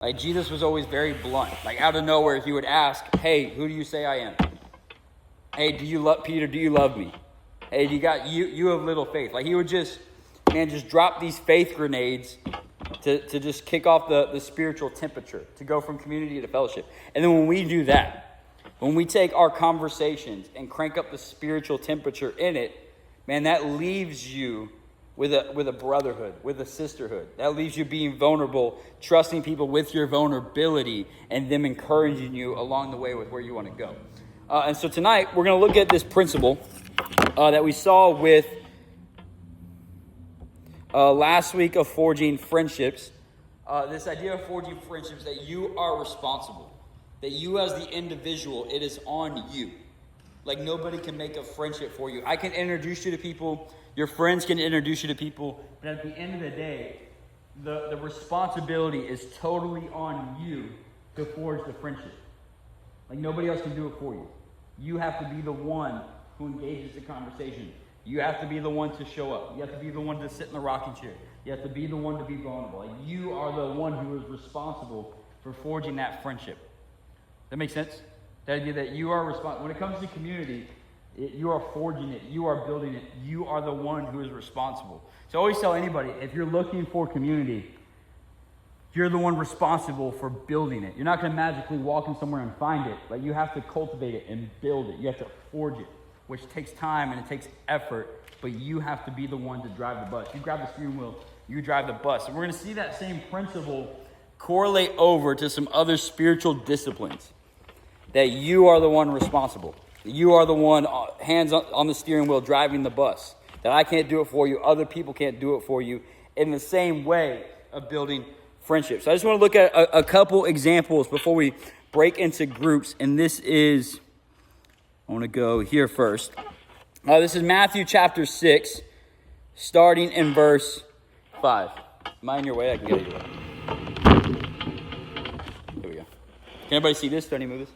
Like, Jesus was always very blunt. Like, out of nowhere, he would ask, hey, who do you say I am? Hey, do you love Peter? Do you love me? Hey, you have little faith. Like, he would just drop these faith grenades to just kick off the spiritual temperature, to go from community to fellowship. And then when we do that, when we take our conversations and crank up the spiritual temperature in it, man, that leaves you with a brotherhood, with a sisterhood. That leaves you being vulnerable, trusting people with your vulnerability, and them encouraging you along the way with where you want to go. And so tonight, we're going to look at this principle that we saw with last week of forging friendships. This idea of forging friendships, that you are responsible. That you as the individual, it is on you. Like, nobody can make a friendship for you. I can introduce you to people. Your friends can introduce you to people. But at the end of the day, the responsibility is totally on you to forge the friendship. Like, nobody else can do it for you. You have to be the one who engages the conversation. You have to be the one to show up. You have to be the one to sit in the rocking chair. You have to be the one to be vulnerable. Like, you are the one who is responsible for forging that friendship. That makes sense? The idea that you are responsible. When it comes to community, you are forging it. You are building it. You are the one who is responsible. So I always tell anybody, if you're looking for community, you're the one responsible for building it. You're not going to magically walk in somewhere and find it. Like, you have to cultivate it and build it. You have to forge it, which takes time and it takes effort, but you have to be the one to drive the bus. You grab the steering wheel, you drive the bus. And we're going to see that same principle correlate over to some other spiritual disciplines, that you are the one responsible. You are the one, hands on the steering wheel, driving the bus. That I can't do it for you, other people can't do it for you, in the same way of building friendships. So I just want to look at a couple examples before we break into groups, and this is, I want to go here first. This is Matthew chapter 6, starting in verse 5. Am I in your way? I can get it. Here we go. Can anybody see this? Do I need to move this?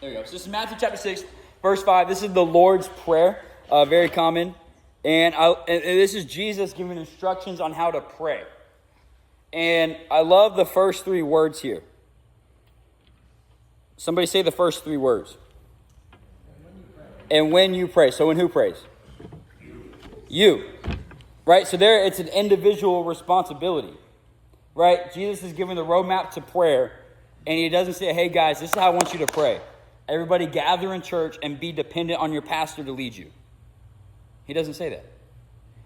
There we go. So this is Matthew chapter 6, verse 5. This is the Lord's Prayer, very common. And this is Jesus giving instructions on how to pray. And I love the first three words here. Somebody say the first three words. And when you pray. So when who prays? You. Right? So there it's an individual responsibility. Right? Jesus is giving the roadmap to prayer. And he doesn't say, hey guys, this is how I want you to pray. Everybody gather in church and be dependent on your pastor to lead you. He doesn't say that.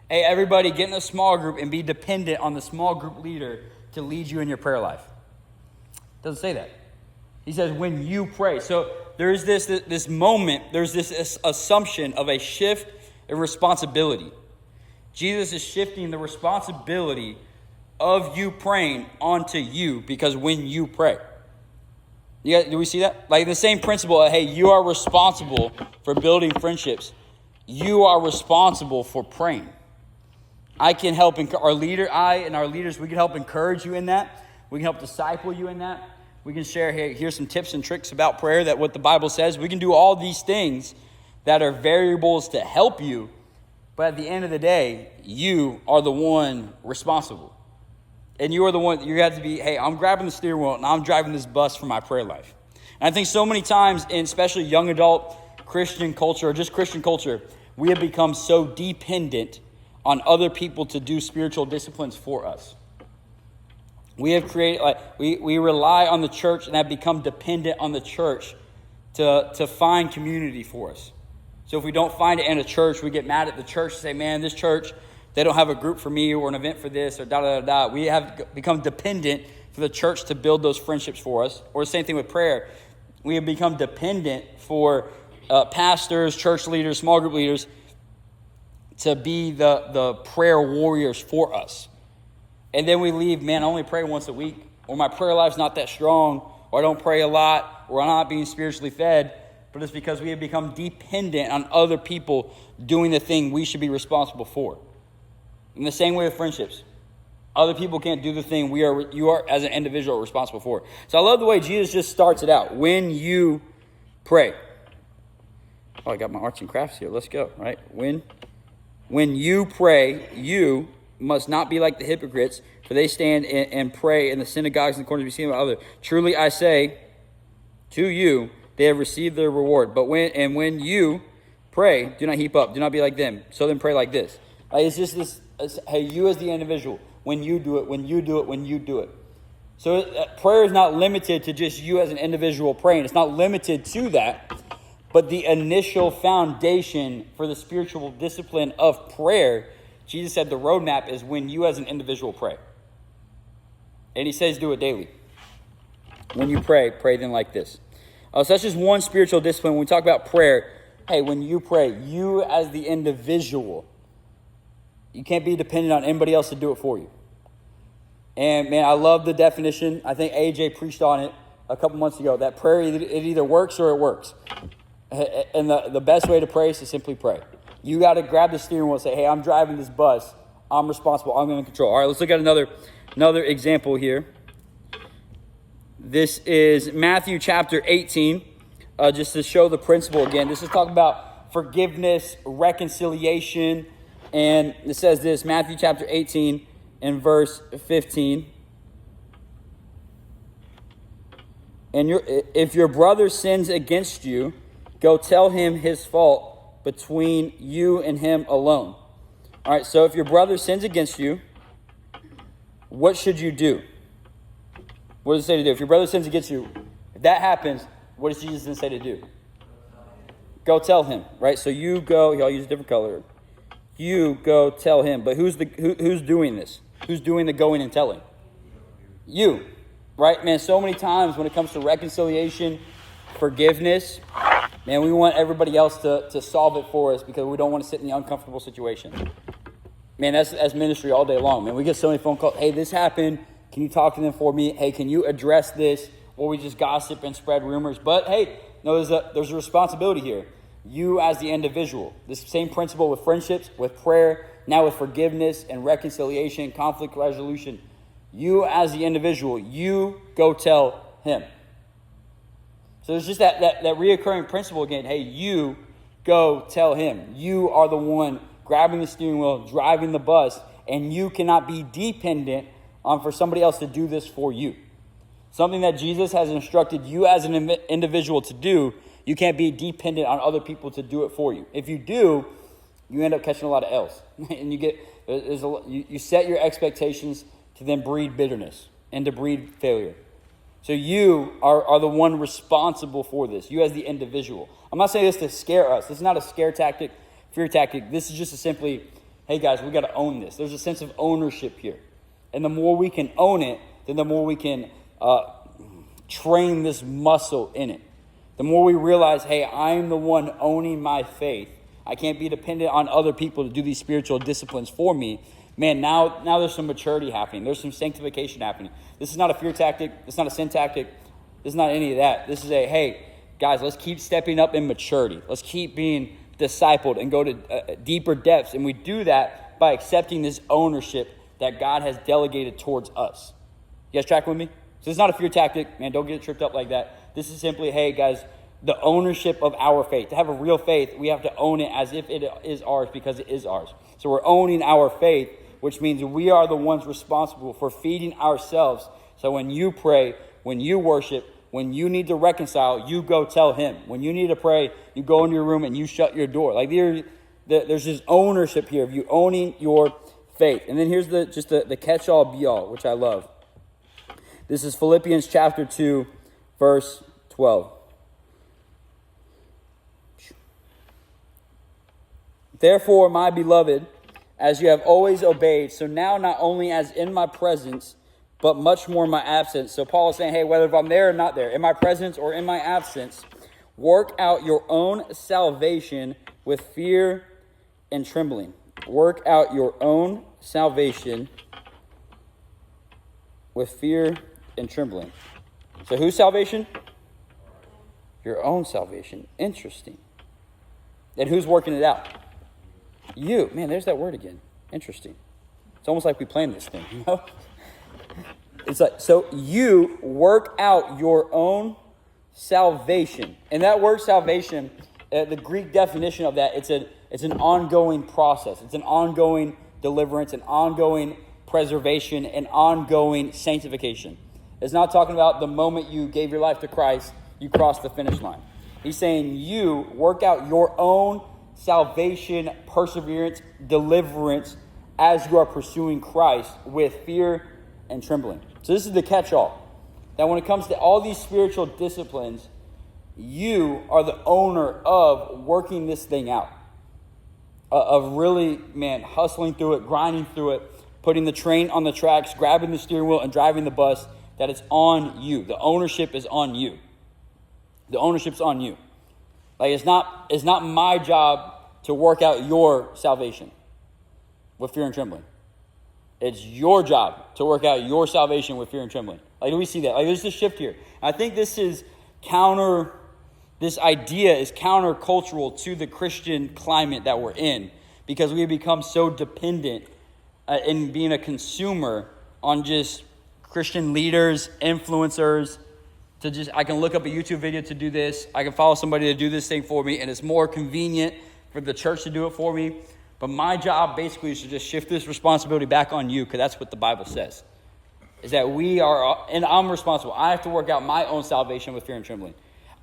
Hey, everybody get in a small group and be dependent on the small group leader to lead you in your prayer life. Doesn't say that. He says when you pray. So there's this moment, there's this assumption of a shift in responsibility. Jesus is shifting the responsibility of you praying onto you, because when you pray. Do we see that? Like the same principle of, hey, you are responsible for building friendships. You are responsible for praying. I can help, our leaders, we can help encourage you in that. We can help disciple you in that. We can share, hey, here's some tips and tricks about prayer, that what the Bible says. We can do all these things that are variables to help you. But at the end of the day, you are the one responsible. And you are the one, you have to be, hey, I'm grabbing the steering wheel and I'm driving this bus for my prayer life. And I think so many times, in especially young adult Christian culture, or just Christian culture, we have become so dependent on other people to do spiritual disciplines for us. We have created, we rely on the church and have become dependent on the church to find community for us. So if we don't find it in a church, we get mad at the church and say, man, this church, they don't have a group for me or an event for this or da-da-da-da. We have become dependent for the church to build those friendships for us. Or the same thing with prayer. We have become dependent for pastors, church leaders, small group leaders to be the prayer warriors for us. And then we leave, man, I only pray once a week, or my prayer life's not that strong, or I don't pray a lot, or I'm not being spiritually fed. But it's because we have become dependent on other people doing the thing we should be responsible for. In the same way with friendships. Other people can't do the thing you are as an individual responsible for. So I love the way Jesus just starts it out. When you pray. Oh, I got my arts and crafts here. Let's go, right? When you pray, you must not be like the hypocrites, for they stand and pray in the synagogues and the corners to be seen by others. Truly I say to you, they have received their reward. But when you pray, do not heap up. Do not be like them. So then pray like this. Like, it's just this, hey, you as the individual, when you do it, when you do it, when you do it. So prayer is not limited to just you as an individual praying. It's not limited to that. But the initial foundation for the spiritual discipline of prayer, Jesus said the roadmap is when you as an individual pray. And he says do it daily. When you pray, pray then like this. So that's just one spiritual discipline. When we talk about prayer, hey, when you pray, you as the individual, you can't be dependent on anybody else to do it for you. And man, I love the definition. I think AJ preached on it a couple months ago, that prayer, it either works or it works. And the best way to pray is to simply pray. You got to grab the steering wheel and say, hey, I'm driving this bus. I'm responsible. I'm in control. All right, let's look at another example here. This is Matthew chapter 18, just to show the principle again. This is talking about forgiveness, reconciliation. And it says this, Matthew chapter 18 and verse 15. And if your brother sins against you, go tell him his fault between you and him alone. All right, so if your brother sins against you, what should you do? What does it say to do? If your brother sins against you, if that happens, what does Jesus then say to do? Go tell him, right? So you go, y'all use a different color. You go tell him. But who's doing this? Who's doing the going and telling? You, right? Man, so many times when it comes to reconciliation, forgiveness, man, we want everybody else to solve it for us because we don't want to sit in the uncomfortable situation. Man, that's ministry all day long, man. We get so many phone calls. Hey, this happened. Can you talk to them for me? Hey, can you address this? Or we just gossip and spread rumors. But hey, no, there's a responsibility here. You as the individual. This same principle with friendships, with prayer, now with forgiveness and reconciliation, conflict resolution. You as the individual, you go tell him. So there's just that reoccurring principle again. Hey, you go tell him. You are the one grabbing the steering wheel, driving the bus, and you cannot be dependent on for somebody else to do this for you. Something that Jesus has instructed you as an individual to do, you can't be dependent on other people to do it for you. If you do, you end up catching a lot of L's. And you set your expectations to then breed bitterness and to breed failure. So you are the one responsible for this, you as the individual. I'm not saying this to scare us. This is not a scare tactic, fear tactic. This is just a simply, hey guys, we got to own this. There's a sense of ownership here. And the more we can own it, then the more we can train this muscle in it. The more we realize, hey, I'm the one owning my faith. I can't be dependent on other people to do these spiritual disciplines for me. Man, now there's some maturity happening. There's some sanctification happening. This is not a fear tactic. It's not a sin tactic. This is not any of that. This is hey, guys, let's keep stepping up in maturity. Let's keep being discipled and go to deeper depths. And we do that by accepting this ownership that God has delegated towards us. You guys tracking with me? So it's not a fear tactic. Man, don't get it tripped up like that. This is simply, hey, guys, the ownership of our faith. To have a real faith, we have to own it as if it is ours because it is ours. So we're owning our faith, which means we are the ones responsible for feeding ourselves. So when you pray, when you worship, when you need to reconcile, you go tell him. When you need to pray, you go into your room and you shut your door. Like there's this ownership here of you owning your faith. And then here's the catch-all be-all, which I love. This is Philippians chapter 2, verse 12. Therefore, my beloved, as you have always obeyed, so now not only as in my presence, but much more in my absence. So Paul is saying, hey, whether if I'm there or not there, in my presence or in my absence, work out your own salvation with fear and trembling. Work out your own salvation with fear and trembling. So whose salvation? Your own salvation. Interesting. And who's working it out? You. Man, there's that word again. Interesting. It's almost like we planned this thing, you know? It's like, so you work out your own salvation. And that word salvation the Greek definition of that, it's an ongoing process. It's an ongoing deliverance, an ongoing preservation, an ongoing sanctification. It's not talking about the moment you gave your life to Christ, you crossed the finish line. He's saying you work out your own salvation, perseverance, deliverance as you are pursuing Christ with fear and trembling. So this is the catch-all. That when it comes to all these spiritual disciplines, you are the owner of working this thing out. Of really, hustling through it, grinding through it, putting the train on the tracks, grabbing the steering wheel and driving the bus, that it's on you. The ownership is on you. The ownership's on you. Like it's not my job to work out your salvation with fear and trembling. It's your job to work out your salvation with fear and trembling. Like, do we see that? Like, there's this shift here. I think this idea is countercultural to the Christian climate that we're in, because we have become so dependent in being a consumer on just Christian leaders, influencers, I can look up a YouTube video to do this. I can follow somebody to do this thing for me, and it's more convenient for the church to do it for me. But my job basically is to just shift this responsibility back on you, because that's what the Bible says. Is that and I'm responsible. I have to work out my own salvation with fear and trembling.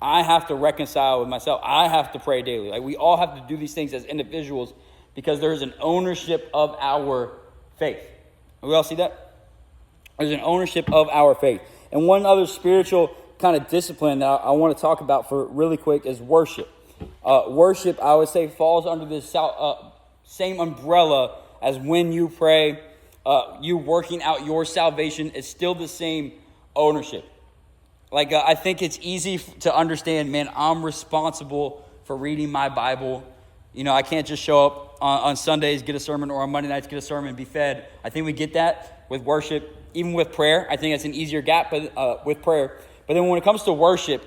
I have to reconcile with myself. I have to pray daily. Like, we all have to do these things as individuals, because there's an ownership of our faith. We all see that? There's an ownership of our faith. And one other spiritual kind of discipline that I want to talk about for really quick is worship. Worship, I would say, falls under this same umbrella as when you pray. You working out your salvation is still the same ownership. Like, I think it's easy to understand, I'm responsible for reading my Bible. I can't just show up on Sundays, get a sermon, or on Monday nights, get a sermon and be fed. I think we get that with worship, even with prayer. I think it's an easier gap with prayer. But then when it comes to worship,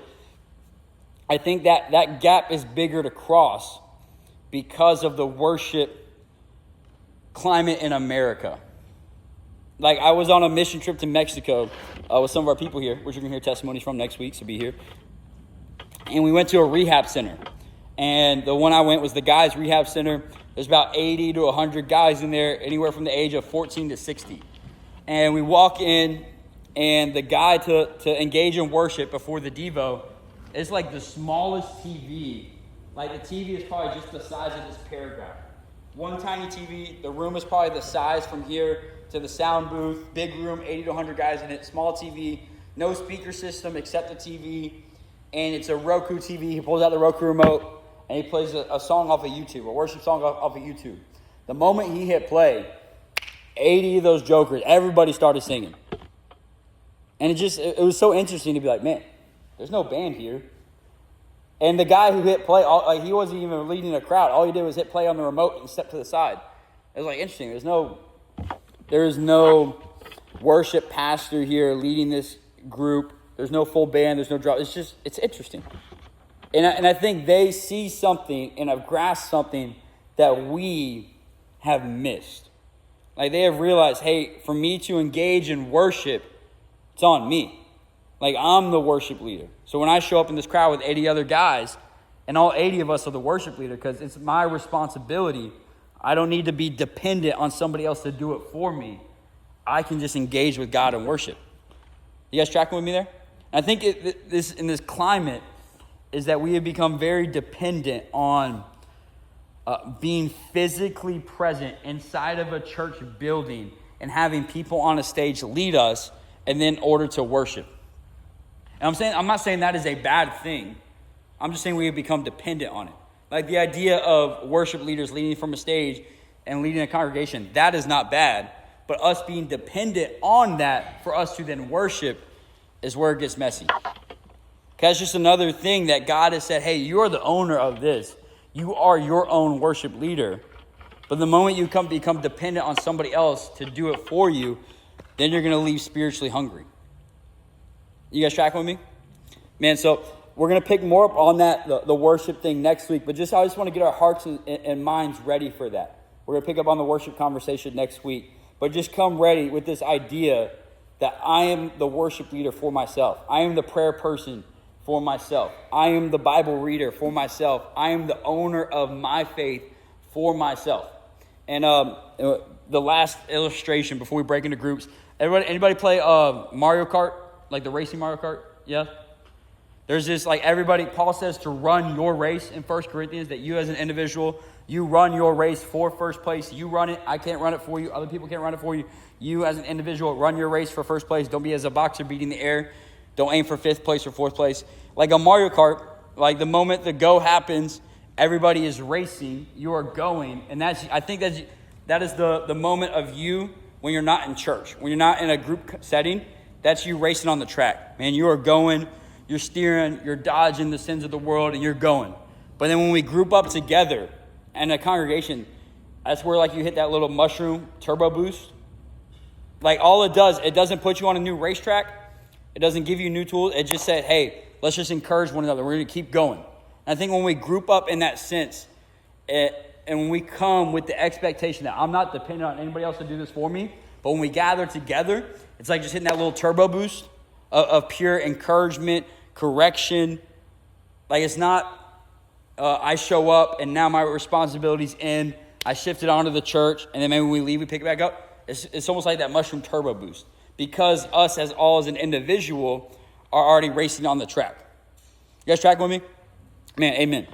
I think that gap is bigger to cross because of the worship climate in America. Like, I was on a mission trip to Mexico with some of our people here, which you're going to hear testimonies from next week, so be here. And we went to a rehab center. And the one I went was the guys' rehab center. There's about 80 to 100 guys in there, anywhere from the age of 14 to 60. And we walk in, and the guy to engage in worship before the Devo is like the smallest TV. Like, the TV is probably just the size of this paragraph. One tiny TV. The room is probably the size from here to the sound booth. Big room, 80 to 100 guys in it. Small TV. No speaker system except the TV. And it's a Roku TV. He pulls out the Roku remote, and he plays a song off of YouTube, a worship song off of YouTube. The moment he hit play, 80 of those jokers, everybody started singing. And it was so interesting to be like, there's no band here. And the guy who hit play, he wasn't even leading a crowd. All he did was hit play on the remote and step to the side. It was like interesting. There's no worship pastor here leading this group. There's no full band. There's no drum. It's interesting. And I think they see something and have grasped something that we have missed. Like, they have realized, hey, for me to engage in worship, it's on me. Like, I'm the worship leader. So when I show up in this crowd with 80 other guys, and all 80 of us are the worship leader, because it's my responsibility, I don't need to be dependent on somebody else to do it for me. I can just engage with God and worship. You guys tracking with me there? And I think in this climate is that we have become very dependent on being physically present inside of a church building and having people on a stage lead us and then order to worship. And I'm not saying that is a bad thing. I'm just saying we have become dependent on it. Like, the idea of worship leaders leading from a stage and leading a congregation, that is not bad. But us being dependent on that for us to then worship is where it gets messy. Because it's just another thing that God has said, hey, you are the owner of this. You are your own worship leader. But the moment you become dependent on somebody else to do it for you, then you're going to leave spiritually hungry. You guys tracking with me? So we're going to pick more up on that, the worship thing next week. But I just want to get our hearts and minds ready for that. We're going to pick up on the worship conversation next week. But just come ready with this idea that I am the worship leader for myself. I am the prayer person for myself. I am the Bible reader for myself. I am the owner of my faith for myself. And the last illustration before we break into groups, anybody play Mario Kart, like the racing Mario Kart? Yeah? There's this, like, everybody, Paul says to run your race in 1 Corinthians, that you as an individual, you run your race for first place. You run it. I can't run it for you. Other people can't run it for you. You as an individual, run your race for first place. Don't be as a boxer beating the air. Don't aim for 5th place or 4th place. Like a Mario Kart, like the moment the go happens, everybody is racing. You are going. And I think that is the moment of you when you're not in church. When you're not in a group setting, that's you racing on the track. Man, you are going. You're steering, you're dodging the sins of the world, and you're going. But then when we group up together in a congregation, that's where, like, you hit that little mushroom turbo boost. Like, all it does, it doesn't put you on a new racetrack. It doesn't give you new tools. It just said, hey, let's just encourage one another. We're going to keep going. And I think when we group up in that sense, and when we come with the expectation that I'm not dependent on anybody else to do this for me, but when we gather together, it's like just hitting that little turbo boost of pure encouragement, correction. Like, it's not I show up and now my responsibilities end. I shift it onto the church, and then maybe when we leave, we pick it back up. It's almost like that mushroom turbo boost, because us as an individual are already racing on the track. You guys tracking with me? Man, amen.